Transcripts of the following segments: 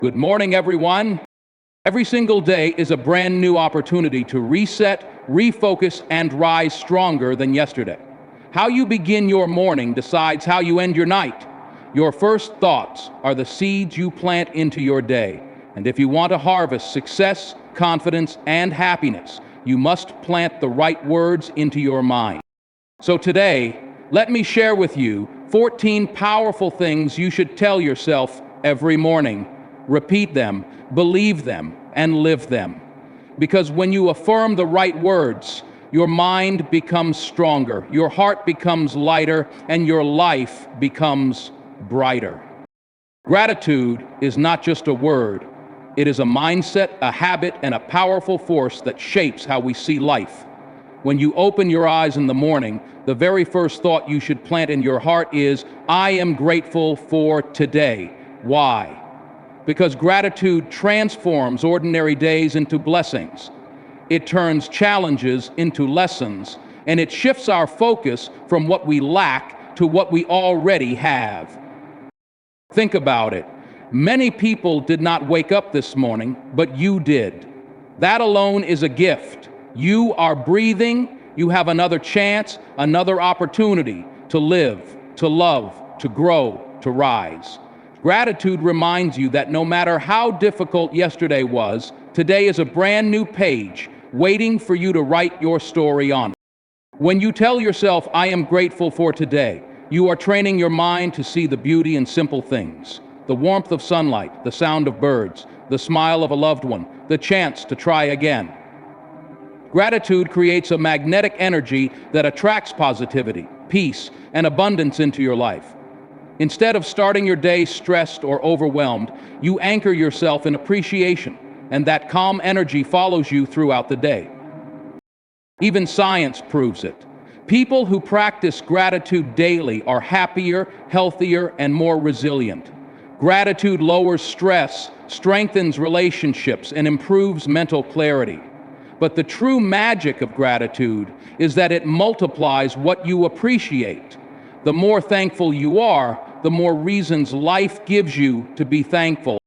Good morning, everyone. Every single day is a brand new opportunity to reset, refocus, and rise stronger than yesterday. How you begin your morning decides how you end your night. Your first thoughts are the seeds you plant into your day. And if you want to harvest success, confidence, and happiness, you must plant the right words into your mind. So today, let me share with you 14 powerful things you should tell yourself every morning. Repeat them, believe them, and live them. Because when you affirm the right words, your mind becomes stronger, your heart becomes lighter, and your life becomes brighter. Gratitude is not just a word. It is a mindset, a habit, and a powerful force that shapes how we see life. When you open your eyes in the morning, the very first thought you should plant in your heart is, I am grateful for today. Why? Because gratitude transforms ordinary days into blessings. It turns challenges into lessons, and it shifts our focus from what we lack to what we already have. Think about it. Many people did not wake up this morning, but you did. That alone is a gift. You are breathing. You have another chance, another opportunity to live, to love, to grow, to rise. Gratitude reminds you that no matter how difficult yesterday was, today is a brand new page waiting for you to write your story on. When you tell yourself, I am grateful for today, you are training your mind to see the beauty in simple things. The warmth of sunlight, the sound of birds, the smile of a loved one, the chance to try again. Gratitude creates a magnetic energy that attracts positivity, peace, and abundance into your life. Instead of starting your day stressed or overwhelmed, you anchor yourself in appreciation, and that calm energy follows you throughout the day. Even science proves it. People who practice gratitude daily are happier, healthier, and more resilient. Gratitude lowers stress, strengthens relationships, and improves mental clarity. But the true magic of gratitude is that it multiplies what you appreciate. The more thankful you are, the more reasons life gives you to be thankful.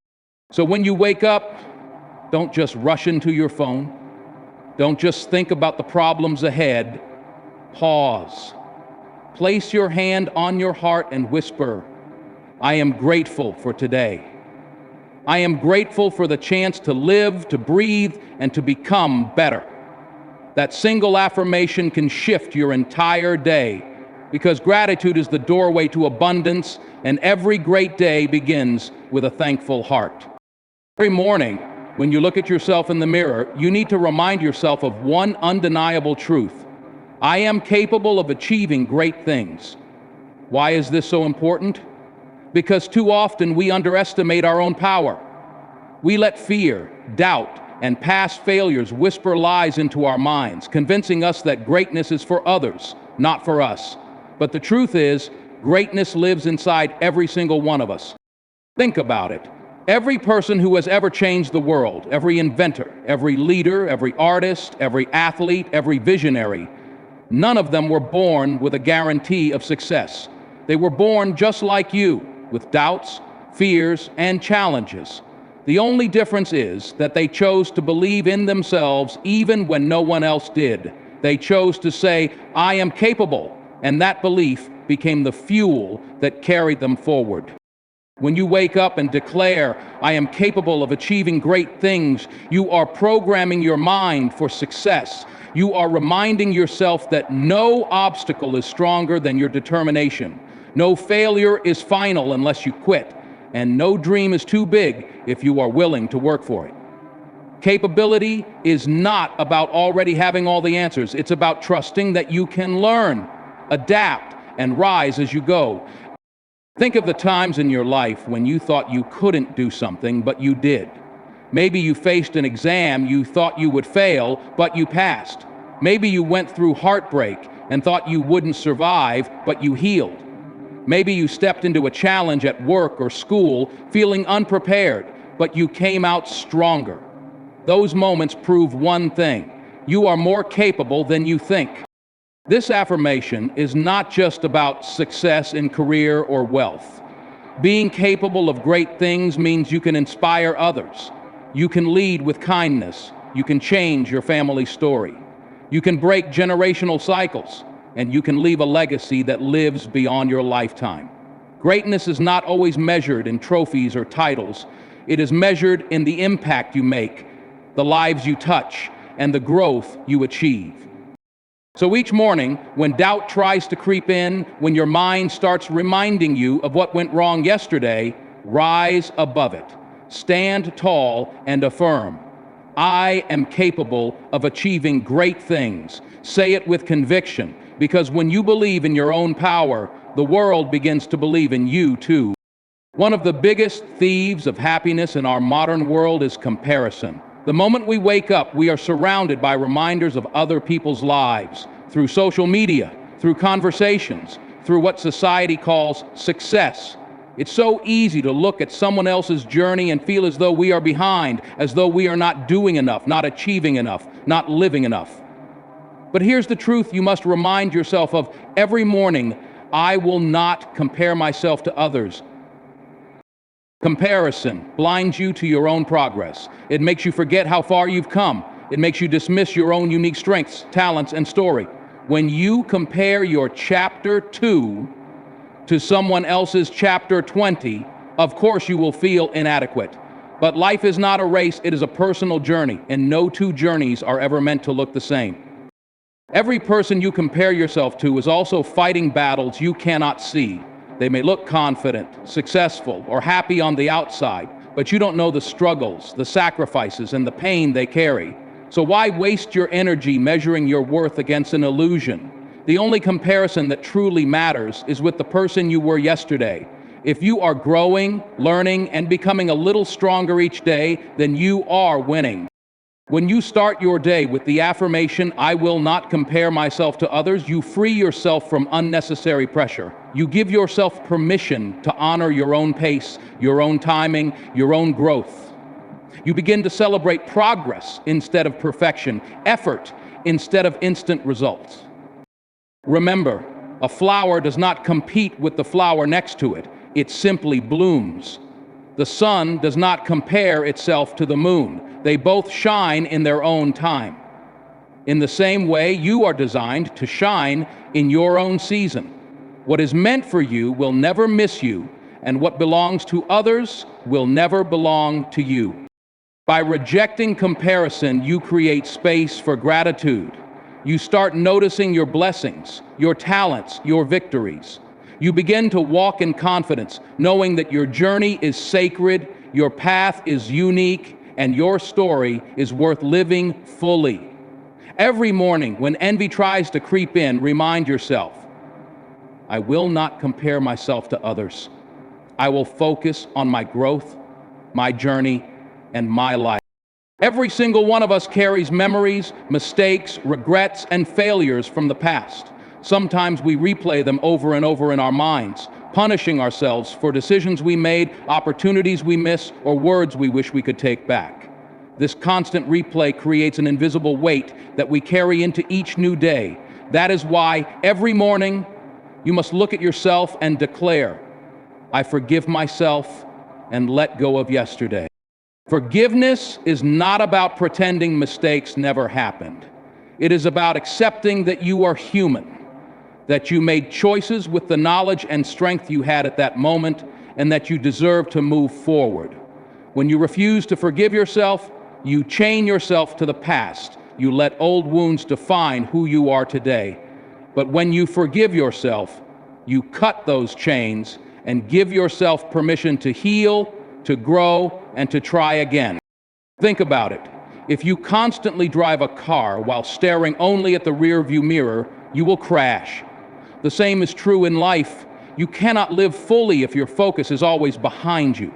So when you wake up, don't just rush into your phone. Don't just think about the problems ahead. Pause. Place your hand on your heart and whisper, I am grateful for today. I am grateful for the chance to live, to breathe, and to become better. That single affirmation can shift your entire day, because gratitude is the doorway to abundance, and every great day begins with a thankful heart. Every morning, when you look at yourself in the mirror, you need to remind yourself of one undeniable truth. I am capable of achieving great things. Why is this so important? Because too often we underestimate our own power. We let fear, doubt, and past failures whisper lies into our minds, convincing us that greatness is for others, not for us. But the truth is, greatness lives inside every single one of us. Think about it. Every person who has ever changed the world, every inventor, every leader, every artist, every athlete, every visionary, none of them were born with a guarantee of success. They were born just like you, with doubts, fears, and challenges. The only difference is that they chose to believe in themselves even when no one else did. They chose to say, I am capable, and that belief became the fuel that carried them forward. When you wake up and declare, I am capable of achieving great things, you are programming your mind for success. You are reminding yourself that no obstacle is stronger than your determination. No failure is final unless you quit, and no dream is too big if you are willing to work for it. Capability is not about already having all the answers. It's about trusting that you can learn, adapt, and rise as you go. Think of the times in your life when you thought you couldn't do something, but you did. Maybe you faced an exam you thought you would fail, but you passed. Maybe you went through heartbreak and thought you wouldn't survive, but you healed. Maybe you stepped into a challenge at work or school feeling unprepared, but you came out stronger. Those moments prove one thing: you are more capable than you think. This affirmation is not just about success in career or wealth. Being capable of great things means you can inspire others. You can lead with kindness. You can change your family's story. You can break generational cycles, and you can leave a legacy that lives beyond your lifetime. Greatness is not always measured in trophies or titles. It is measured in the impact you make, the lives you touch, and the growth you achieve. So each morning, when doubt tries to creep in, when your mind starts reminding you of what went wrong yesterday, rise above it. Stand tall and affirm, I am capable of achieving great things. Say it with conviction, because when you believe in your own power, the world begins to believe in you too. One of the biggest thieves of happiness in our modern world is comparison. The moment we wake up, we are surrounded by reminders of other people's lives, through social media, through conversations, through what society calls success. It's so easy to look at someone else's journey and feel as though we are behind, as though we are not doing enough, not achieving enough, not living enough. But here's the truth you must remind yourself of every morning: I will not compare myself to others. Comparison blinds you to your own progress. It makes you forget how far you've come. It makes you dismiss your own unique strengths, talents, and story. When you compare your chapter 2 to someone else's chapter 20, of course you will feel inadequate. But life is not a race, it is a personal journey, and no two journeys are ever meant to look the same. Every person you compare yourself to is also fighting battles you cannot see. They may look confident, successful, or happy on the outside, but you don't know the struggles, the sacrifices, and the pain they carry. So why waste your energy measuring your worth against an illusion? The only comparison that truly matters is with the person you were yesterday. If you are growing, learning, and becoming a little stronger each day, then you are winning. When you start your day with the affirmation, I will not compare myself to others, you free yourself from unnecessary pressure. You give yourself permission to honor your own pace, your own timing, your own growth. You begin to celebrate progress instead of perfection, effort instead of instant results. Remember, a flower does not compete with the flower next to it. It simply blooms. The sun does not compare itself to the moon. They both shine in their own time. In the same way, you are designed to shine in your own season. What is meant for you will never miss you, and what belongs to others will never belong to you. By rejecting comparison, you create space for gratitude. You start noticing your blessings, your talents, your victories. You begin to walk in confidence, knowing that your journey is sacred, your path is unique, and your story is worth living fully. Every morning, when envy tries to creep in, remind yourself, I will not compare myself to others. I will focus on my growth, my journey, and my life. Every single one of us carries memories, mistakes, regrets, and failures from the past. Sometimes we replay them over and over in our minds, punishing ourselves for decisions we made, opportunities we miss, or words we wish we could take back. This constant replay creates an invisible weight that we carry into each new day. That is why every morning you must look at yourself and declare, I forgive myself and let go of yesterday. Forgiveness is not about pretending mistakes never happened. It is about accepting that you are human, that you made choices with the knowledge and strength you had at that moment, and that you deserve to move forward. When you refuse to forgive yourself, you chain yourself to the past. You let old wounds define who you are today. But when you forgive yourself, you cut those chains and give yourself permission to heal, to grow, and to try again. Think about it. If you constantly drive a car while staring only at the rearview mirror, you will crash. The same is true in life. You cannot live fully if your focus is always behind you.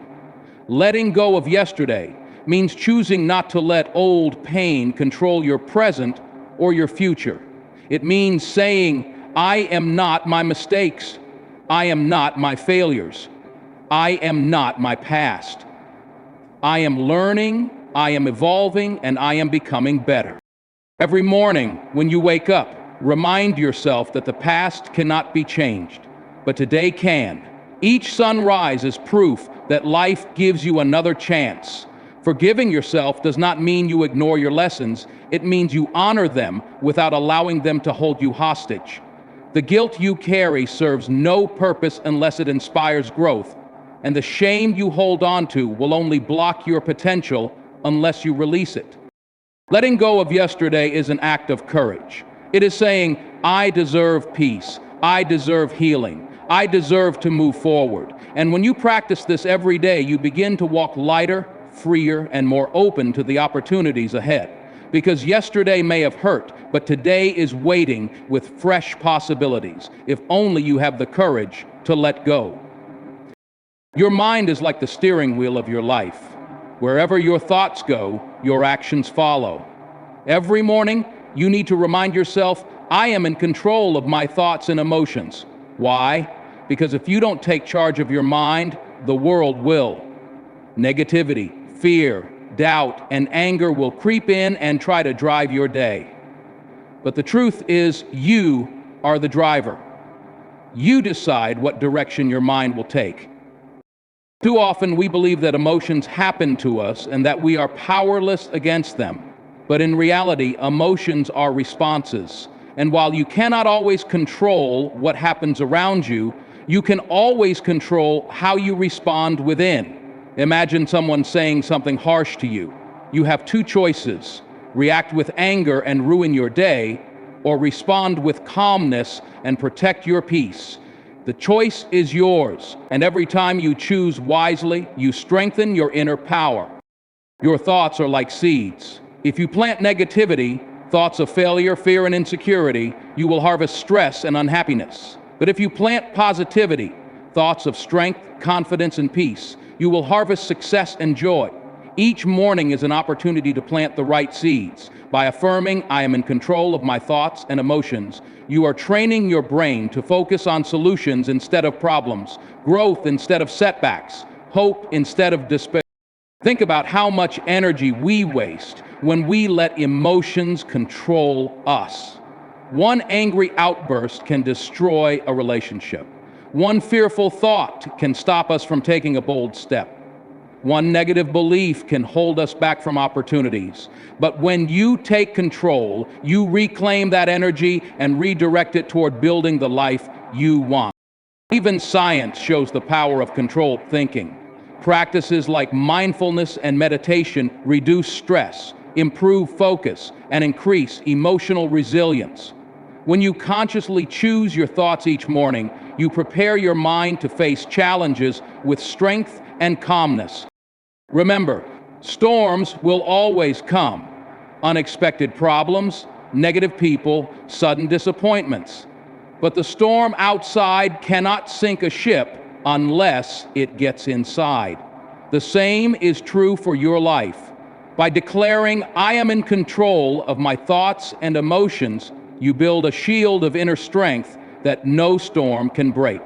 Letting go of yesterday means choosing not to let old pain control your present or your future. It means saying, I am not my mistakes. I am not my failures. I am not my past. I am learning, I am evolving, and I am becoming better. Every morning when you wake up, remind yourself that the past cannot be changed, but today can. Each sunrise is proof that life gives you another chance. Forgiving yourself does not mean you ignore your lessons. It means you honor them without allowing them to hold you hostage. The guilt you carry serves no purpose unless it inspires growth, and the shame you hold on to will only block your potential unless you release it. Letting go of yesterday is an act of courage. It is saying, I deserve peace. I deserve healing. I deserve to move forward. And when you practice this every day, you begin to walk lighter, freer, and more open to the opportunities ahead. Because yesterday may have hurt, but today is waiting with fresh possibilities, if only you have the courage to let go. Your mind is like the steering wheel of your life. Wherever your thoughts go, your actions follow. Every morning, you need to remind yourself, I am in control of my thoughts and emotions. Why? Because if you don't take charge of your mind, the world will. Negativity, fear, doubt, and anger will creep in and try to drive your day. But the truth is, you are the driver. You decide what direction your mind will take. Too often we believe that emotions happen to us and that we are powerless against them. But in reality, emotions are responses. And while you cannot always control what happens around you, you can always control how you respond within. Imagine someone saying something harsh to you. You have two choices: react with anger and ruin your day, or respond with calmness and protect your peace. The choice is yours, and every time you choose wisely, you strengthen your inner power. Your thoughts are like seeds. If you plant negativity, thoughts of failure, fear, and insecurity, you will harvest stress and unhappiness. But if you plant positivity, thoughts of strength, confidence, and peace, you will harvest success and joy. Each morning is an opportunity to plant the right seeds. By affirming, I am in control of my thoughts and emotions, you are training your brain to focus on solutions instead of problems, growth instead of setbacks, hope instead of despair. Think about how much energy we waste when we let emotions control us. One angry outburst can destroy a relationship. One fearful thought can stop us from taking a bold step. One negative belief can hold us back from opportunities. But when you take control, you reclaim that energy and redirect it toward building the life you want. Even science shows the power of controlled thinking. Practices like mindfulness and meditation reduce stress, improve focus, and increase emotional resilience. When you consciously choose your thoughts each morning, you prepare your mind to face challenges with strength and calmness. Remember, storms will always come. Unexpected problems, negative people, sudden disappointments. But the storm outside cannot sink a ship unless it gets inside. The same is true for your life. By declaring, I am in control of my thoughts and emotions, you build a shield of inner strength that no storm can break.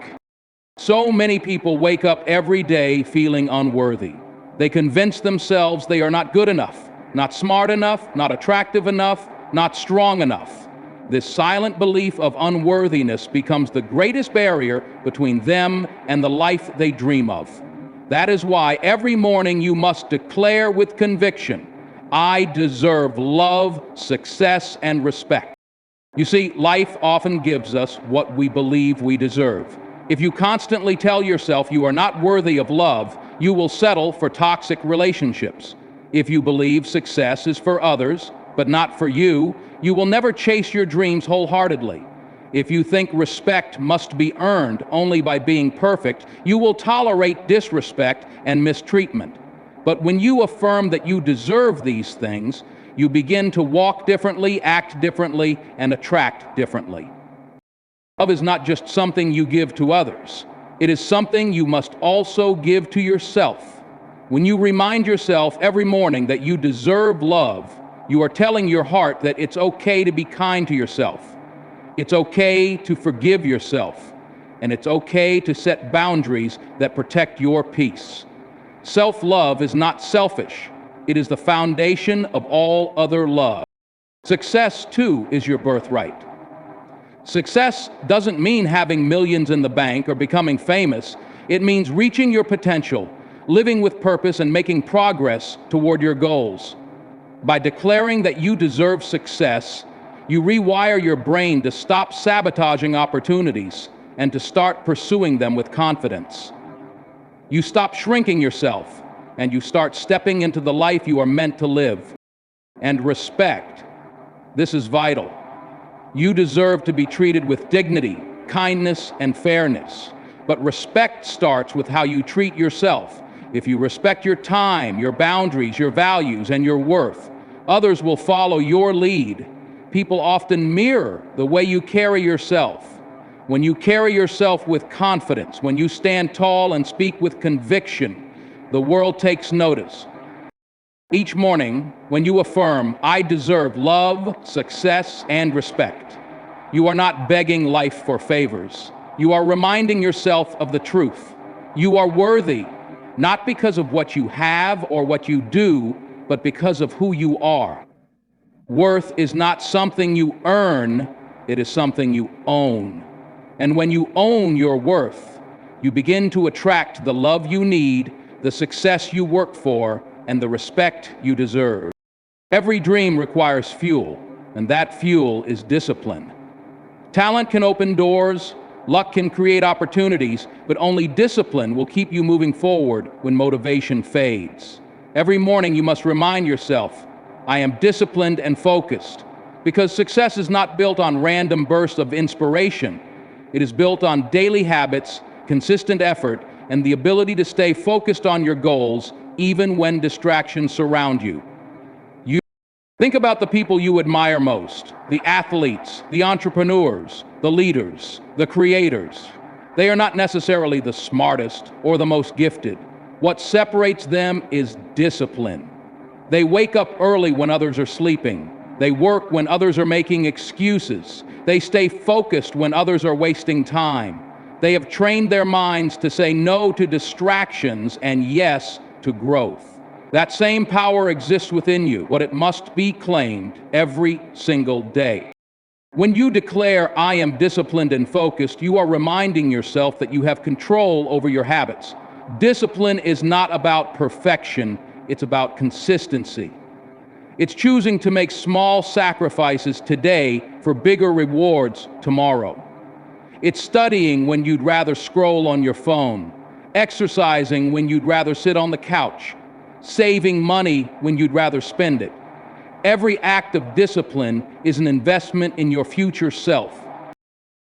So many people wake up every day feeling unworthy. They convince themselves they are not good enough, not smart enough, not attractive enough, not strong enough. This silent belief of unworthiness becomes the greatest barrier between them and the life they dream of. That is why every morning you must declare with conviction, I deserve love, success, and respect. You see, life often gives us what we believe we deserve. If you constantly tell yourself you are not worthy of love, you will settle for toxic relationships. If you believe success is for others, but not for you, you will never chase your dreams wholeheartedly. If you think respect must be earned only by being perfect, you will tolerate disrespect and mistreatment. But when you affirm that you deserve these things, you begin to walk differently, act differently, and attract differently. Love is not just something you give to others. It is something you must also give to yourself. When you remind yourself every morning that you deserve love, you are telling your heart that it's okay to be kind to yourself. It's okay to forgive yourself. And it's okay to set boundaries that protect your peace. Self-love is not selfish. It is the foundation of all other love. Success, too, is your birthright. Success doesn't mean having millions in the bank or becoming famous. It means reaching your potential, living with purpose, and making progress toward your goals. By declaring that you deserve success, you rewire your brain to stop sabotaging opportunities and to start pursuing them with confidence. You stop shrinking yourself, and you start stepping into the life you are meant to live. And respect. This is vital. You deserve to be treated with dignity, kindness, and fairness. But respect starts with how you treat yourself. If you respect your time, your boundaries, your values, and your worth, others will follow your lead. People often mirror the way you carry yourself. When you carry yourself with confidence, when you stand tall and speak with conviction, the world takes notice. Each morning, when you affirm, "I deserve love, success, and respect," you are not begging life for favors. You are reminding yourself of the truth. You are worthy, not because of what you have or what you do, but because of who you are. Worth is not something you earn, it is something you own. And when you own your worth, you begin to attract the love you need, the success you work for, and the respect you deserve. Every dream requires fuel, and that fuel is discipline. Talent can open doors, luck can create opportunities, but only discipline will keep you moving forward when motivation fades. Every morning you must remind yourself, "I am disciplined and focused," because success is not built on random bursts of inspiration. It is built on daily habits, consistent effort, and the ability to stay focused on your goals even when distractions surround you. Think about the people you admire most, the athletes, the entrepreneurs, the leaders, the creators. They are not necessarily the smartest or the most gifted. What separates them is discipline. They wake up early when others are sleeping. They work when others are making excuses. They stay focused when others are wasting time. They have trained their minds to say no to distractions and yes to growth. That same power exists within you, but it must be claimed every single day. When you declare, "I am disciplined and focused," you are reminding yourself that you have control over your habits. Discipline is not about perfection, it's about consistency. It's choosing to make small sacrifices today for bigger rewards tomorrow. It's studying when you'd rather scroll on your phone, exercising when you'd rather sit on the couch, saving money when you'd rather spend it. Every act of discipline is an investment in your future self.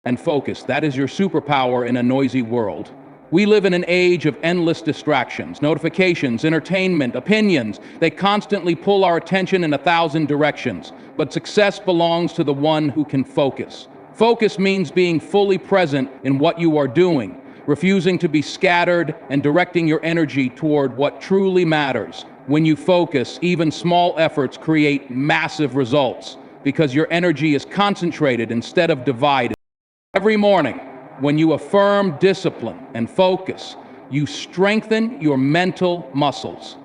And focus, that is your superpower in a noisy world. We live in an age of endless distractions, notifications, entertainment, opinions. They constantly pull our attention in 1,000 directions. But success belongs to the one who can focus. Focus means being fully present in what you are doing, refusing to be scattered, and directing your energy toward what truly matters. When you focus, even small efforts create massive results because your energy is concentrated instead of divided. Every morning, when you affirm discipline and focus, you strengthen your mental muscles.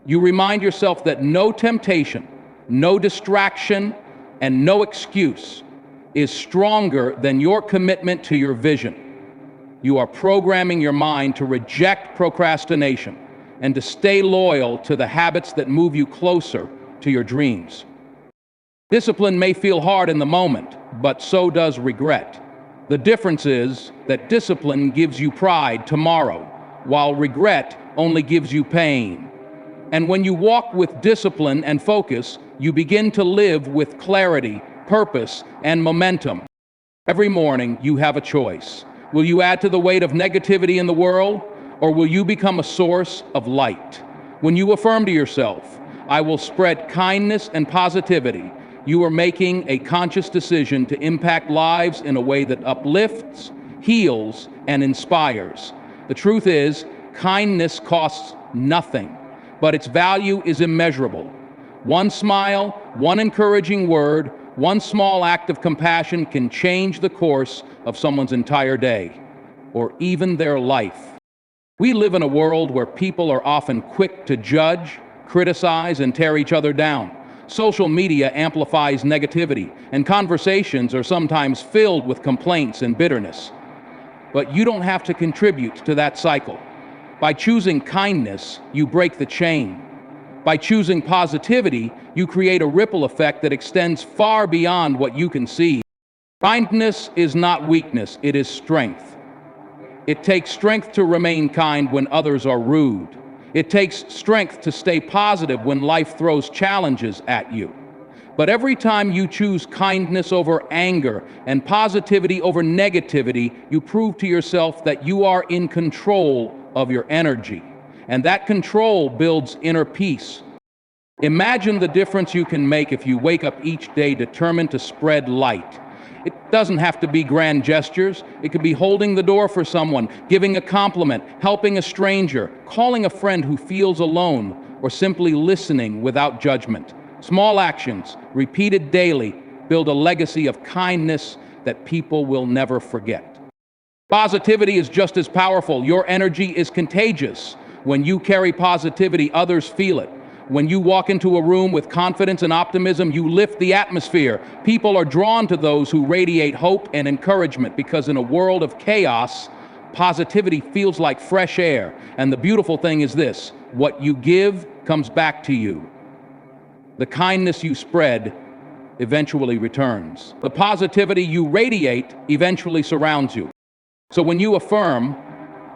You remind yourself that no temptation, no distraction, and no excuse is stronger than your commitment to your vision. You are programming your mind to reject procrastination and to stay loyal to the habits that move you closer to your dreams. Discipline may feel hard in the moment, but so does regret. The difference is that discipline gives you pride tomorrow, while regret only gives you pain. And when you walk with discipline and focus, you begin to live with clarity, purpose, and momentum. Every morning, you have a choice. Will you add to the weight of negativity in the world, or will you become a source of light? When you affirm to yourself, "I will spread kindness and positivity," you are making a conscious decision to impact lives in a way that uplifts, heals, and inspires. The truth is, kindness costs nothing, but its value is immeasurable. One smile, one encouraging word, one small act of compassion can change the course of someone's entire day, or even their life. We live in a world where people are often quick to judge, criticize, and tear each other down. Social media amplifies negativity, and conversations are sometimes filled with complaints and bitterness. but you don't have to contribute to that cycle. By choosing kindness, you break the chain. By choosing positivity, you create a ripple effect that extends far beyond what you can see. Kindness is not weakness, it is strength. It takes strength to remain kind when others are rude. It takes strength to stay positive when life throws challenges at you. But every time you choose kindness over anger and positivity over negativity, you prove to yourself that you are in control of your energy. And that control builds inner peace. Imagine the difference you can make if you wake up each day determined to spread light. It doesn't have to be grand gestures. It could be holding the door for someone, giving a compliment, helping a stranger, calling a friend who feels alone, or simply listening without judgment. Small actions, repeated daily, build a legacy of kindness that people will never forget. Positivity is just as powerful. Your energy is contagious. When you carry positivity, others feel it. When you walk into a room with confidence and optimism, you lift the atmosphere. People are drawn to those who radiate hope and encouragement because in a world of chaos, positivity feels like fresh air. And the beautiful thing is this: what you give comes back to you. The kindness you spread eventually returns. The positivity you radiate eventually surrounds you. So when you affirm,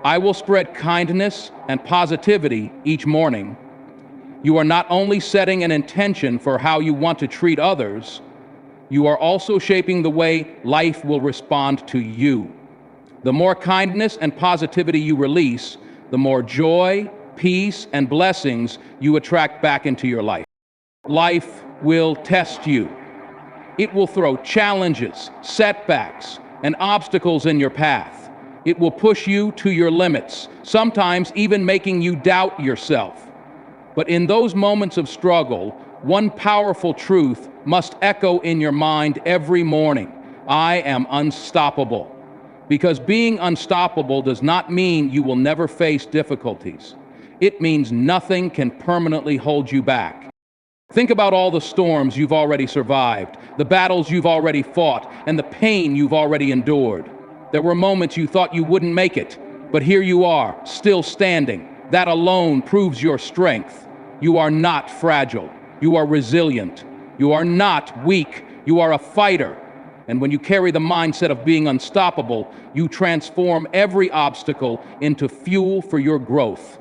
"I will spread kindness and positivity each morning," you are not only setting an intention for how you want to treat others, you are also shaping the way life will respond to you. The more kindness and positivity you release, the more joy, peace, and blessings you attract back into your life. Life will test you. It will throw challenges, setbacks, and obstacles in your path. It will push you to your limits, sometimes even making you doubt yourself. But in those moments of struggle, one powerful truth must echo in your mind every morning: I am unstoppable. Because being unstoppable does not mean you will never face difficulties. It means nothing can permanently hold you back. Think about all the storms you've already survived, the battles you've already fought, and the pain you've already endured. There were moments you thought you wouldn't make it, but here you are, still standing. That alone proves your strength. You are not fragile. You are resilient. You are not weak. You are a fighter. And when you carry the mindset of being unstoppable, you transform every obstacle into fuel for your growth.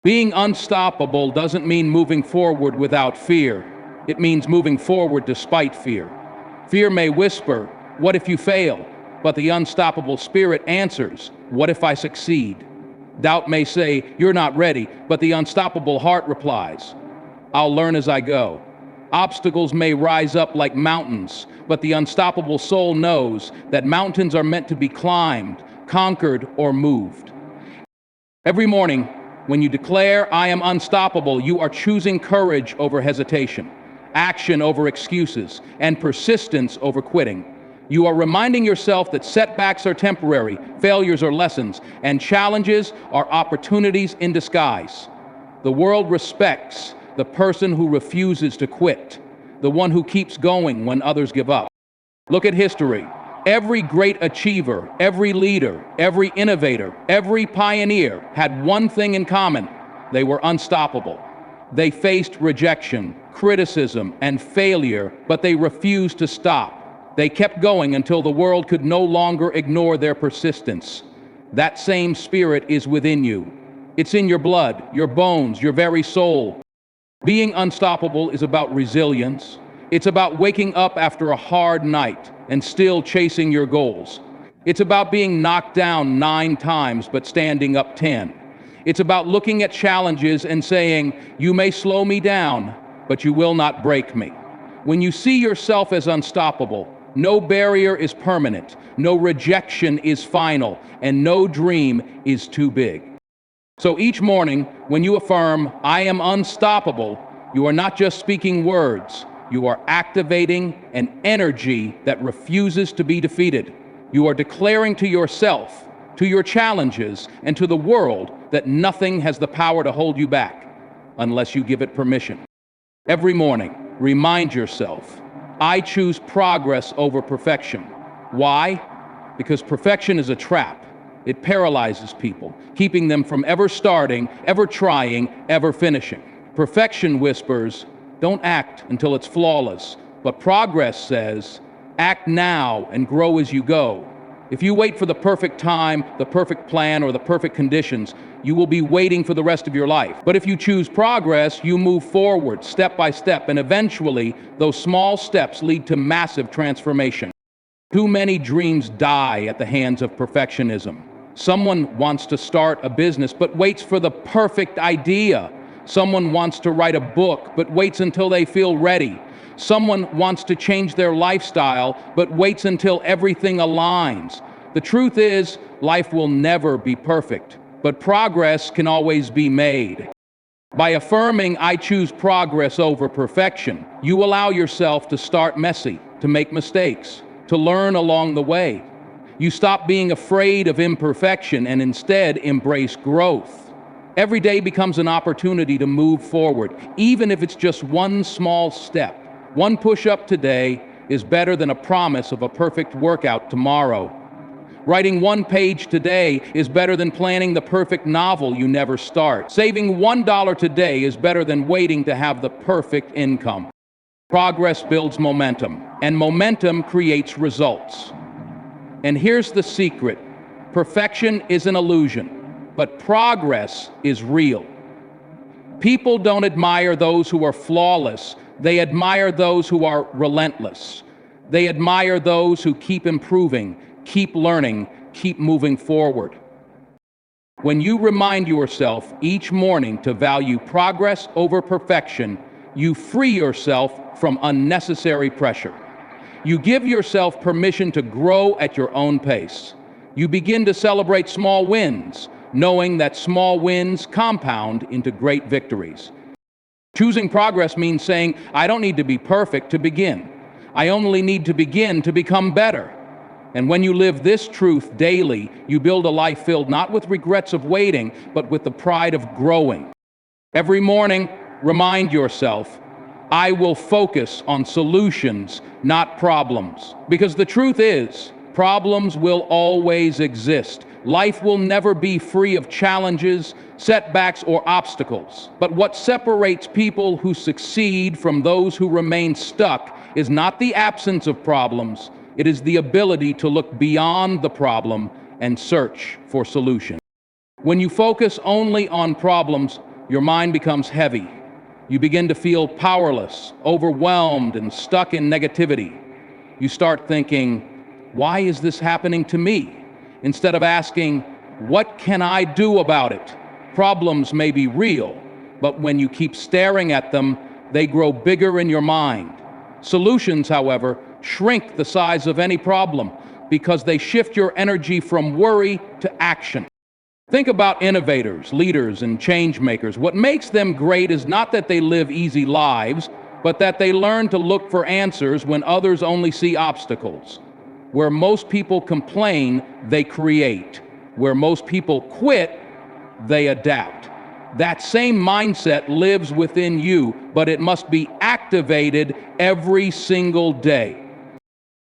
Being unstoppable doesn't mean moving forward without fear. It means moving forward despite fear. Fear may whisper, "What if you fail?" But the unstoppable spirit answers, "What if I succeed?" Doubt may say, "You're not ready," but the unstoppable heart replies, "I'll learn as I go." Obstacles may rise up like mountains, but the unstoppable soul knows that mountains are meant to be climbed, conquered, or moved. Every morning, when you declare, "I am unstoppable," you are choosing courage over hesitation, action over excuses, and persistence over quitting. You are reminding yourself that setbacks are temporary, failures are lessons, and challenges are opportunities in disguise. The world respects the person who refuses to quit, the one who keeps going when others give up. Look at history. Every great achiever, every leader, every innovator, every pioneer had one thing in common: they were unstoppable. They faced rejection, criticism, and failure, but they refused to stop. They kept going until the world could no longer ignore their persistence. That same spirit is within you. It's in your blood, your bones, your very soul. Being unstoppable is about resilience. It's about waking up after a hard night and still chasing your goals. It's about being knocked down 9 times but standing up 10. It's about looking at challenges and saying, "You may slow me down, but you will not break me." When you see yourself as unstoppable, no barrier is permanent, no rejection is final, and no dream is too big. So each morning, when you affirm, "I am unstoppable," you are not just speaking words, you are activating an energy that refuses to be defeated. You are declaring to yourself, to your challenges, and to the world that nothing has the power to hold you back unless you give it permission. Every morning, remind yourself, "I choose progress over perfection." Why? Because perfection is a trap. It paralyzes people, keeping them from ever starting, ever trying, ever finishing. Perfection whispers, don't act until it's flawless. But progress says, act now and grow as you go. If you wait for the perfect time, the perfect plan, or the perfect conditions, you will be waiting for the rest of your life. But if you choose progress, you move forward step by step, and eventually those small steps lead to massive transformation. Too many dreams die at the hands of perfectionism. Someone wants to start a business but waits for the perfect idea. Someone wants to write a book but waits until they feel ready. Someone wants to change their lifestyle but waits until everything aligns. The truth is, life will never be perfect, but progress can always be made. By affirming, I choose progress over perfection, you allow yourself to start messy, to make mistakes, to learn along the way. You stop being afraid of imperfection and instead embrace growth. Every day becomes an opportunity to move forward, even if it's just one small step. One push-up today is better than a promise of a perfect workout tomorrow. Writing one page today is better than planning the perfect novel you never start. Saving $1 today is better than waiting to have the perfect income. Progress builds momentum, and momentum creates results. And here's the secret. Perfection is an illusion, but progress is real. People don't admire those who are flawless. They admire those who are relentless. They admire those who keep improving, keep learning, keep moving forward. When you remind yourself each morning to value progress over perfection, you free yourself from unnecessary pressure. You give yourself permission to grow at your own pace. You begin to celebrate small wins, knowing that small wins compound into great victories. Choosing progress means saying, I don't need to be perfect to begin. I only need to begin to become better. And when you live this truth daily, you build a life filled not with regrets of waiting, but with the pride of growing. Every morning, remind yourself, I will focus on solutions, not problems. Because the truth is, problems will always exist. Life will never be free of challenges, setbacks, or obstacles. But what separates people who succeed from those who remain stuck is not the absence of problems, it is the ability to look beyond the problem and search for solutions. When you focus only on problems, your mind becomes heavy. You begin to feel powerless, overwhelmed, and stuck in negativity. You start thinking, why is this happening to me? Instead of asking, what can I do about it? Problems may be real, but when you keep staring at them, they grow bigger in your mind. Solutions, however, shrink the size of any problem because they shift your energy from worry to action. Think about innovators, leaders, and change makers. What makes them great is not that they live easy lives, but that they learn to look for answers when others only see obstacles. Where most people complain, they create. Where most people quit, they adapt. That same mindset lives within you, but it must be activated every single day.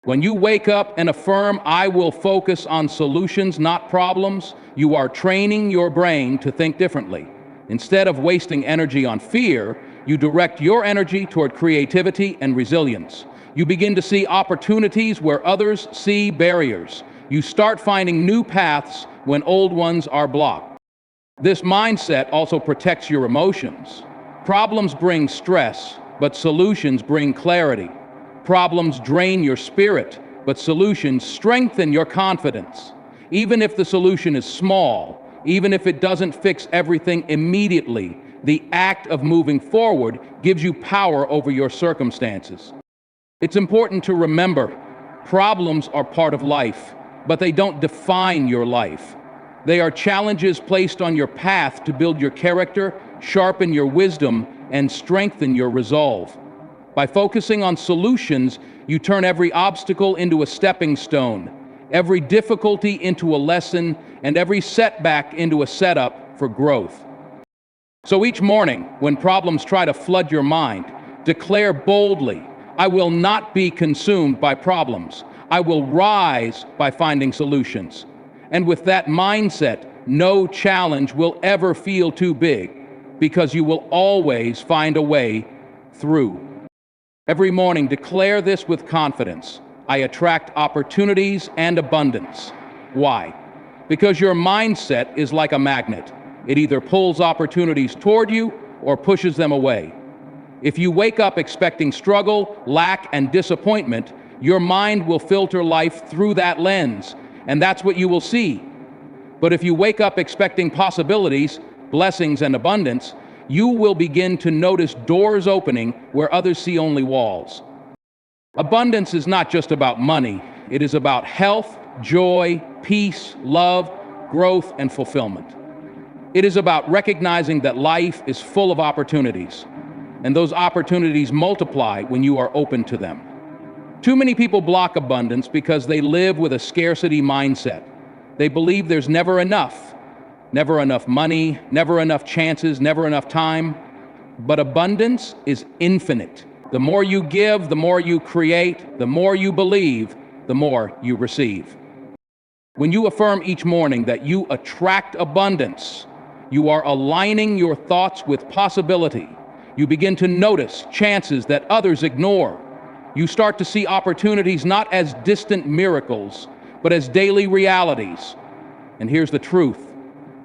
When you wake up and affirm, I will focus on solutions, not problems, you are training your brain to think differently. Instead of wasting energy on fear, you direct your energy toward creativity and resilience. You begin to see opportunities where others see barriers. You start finding new paths when old ones are blocked. This mindset also protects your emotions. Problems bring stress, but solutions bring clarity. Problems drain your spirit, but solutions strengthen your confidence. Even if the solution is small, even if it doesn't fix everything immediately, the act of moving forward gives you power over your circumstances. It's important to remember, problems are part of life, but they don't define your life. They are challenges placed on your path to build your character, sharpen your wisdom, and strengthen your resolve. By focusing on solutions, you turn every obstacle into a stepping stone, every difficulty into a lesson, and every setback into a setup for growth. So each morning, when problems try to flood your mind, declare boldly, I will not be consumed by problems. I will rise by finding solutions. And with that mindset, no challenge will ever feel too big because you will always find a way through. Every morning, declare this with confidence. I attract opportunities and abundance. Why? Because your mindset is like a magnet. It either pulls opportunities toward you or pushes them away. If you wake up expecting struggle, lack, and disappointment, your mind will filter life through that lens, and that's what you will see. But if you wake up expecting possibilities, blessings, and abundance, you will begin to notice doors opening where others see only walls. Abundance is not just about money. It is about health, joy, peace, love, growth, and fulfillment. It is about recognizing that life is full of opportunities, and those opportunities multiply when you are open to them. Too many people block abundance because they live with a scarcity mindset. They believe there's never enough money, never enough chances, never enough time. But abundance is infinite. The more you give, the more you create, the more you believe, the more you receive. When you affirm each morning that you attract abundance, you are aligning your thoughts with possibility. You begin to notice chances that others ignore. You start to see opportunities not as distant miracles, but as daily realities. And here's the truth.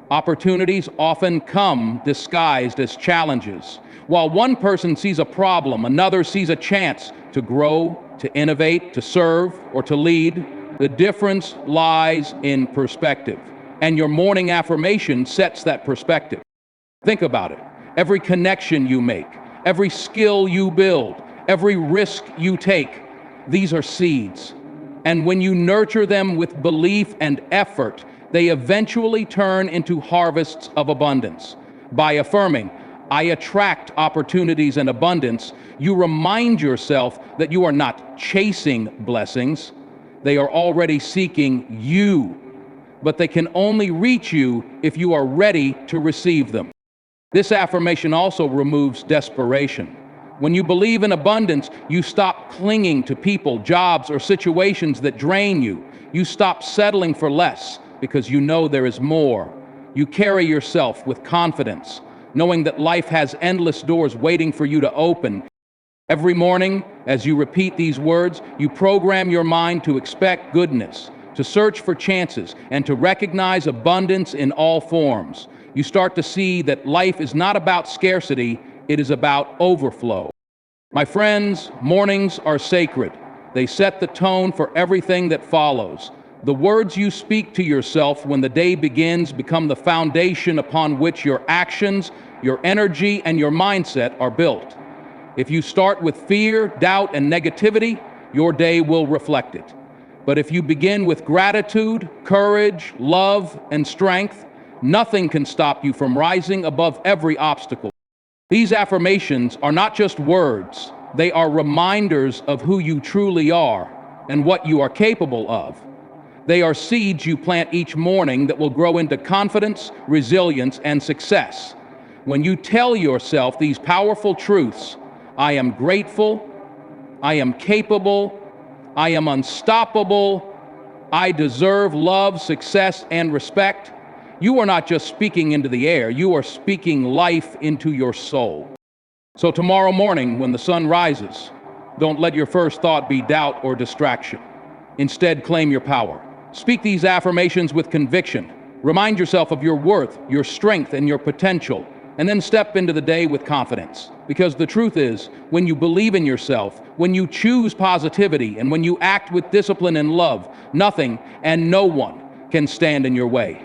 Opportunities often come disguised as challenges. While one person sees a problem, another sees a chance to grow, to innovate, to serve, or to lead. The difference lies in perspective. And your morning affirmation sets that perspective. Think about it. Every connection you make, every skill you build, every risk you take, these are seeds. And when you nurture them with belief and effort, they eventually turn into harvests of abundance. By affirming, I attract opportunities and abundance, you remind yourself that you are not chasing blessings. They are already seeking you, but they can only reach you if you are ready to receive them. This affirmation also removes desperation. When you believe in abundance, you stop clinging to people, jobs, or situations that drain you. You stop settling for less because you know there is more. You carry yourself with confidence, knowing that life has endless doors waiting for you to open. Every morning, as you repeat these words, you program your mind to expect goodness, to search for chances, and to recognize abundance in all forms. You start to see that life is not about scarcity, it is about overflow. My friends, mornings are sacred. They set the tone for everything that follows. The words you speak to yourself when the day begins become the foundation upon which your actions, your energy, and your mindset are built. If you start with fear, doubt, and negativity, your day will reflect it. But if you begin with gratitude, courage, love, and strength, nothing can stop you from rising above every obstacle. These affirmations are not just words, they are reminders of who you truly are and what you are capable of. They are seeds you plant each morning that will grow into confidence, resilience, and success. When you tell yourself these powerful truths, I am grateful, I am capable, I am unstoppable, I deserve love, success, and respect, you are not just speaking into the air, you are speaking life into your soul. So tomorrow morning, when the sun rises, don't let your first thought be doubt or distraction. Instead, claim your power. Speak these affirmations with conviction. Remind yourself of your worth, your strength, and your potential, and then step into the day with confidence. Because the truth is, when you believe in yourself, when you choose positivity, and when you act with discipline and love, nothing and no one can stand in your way.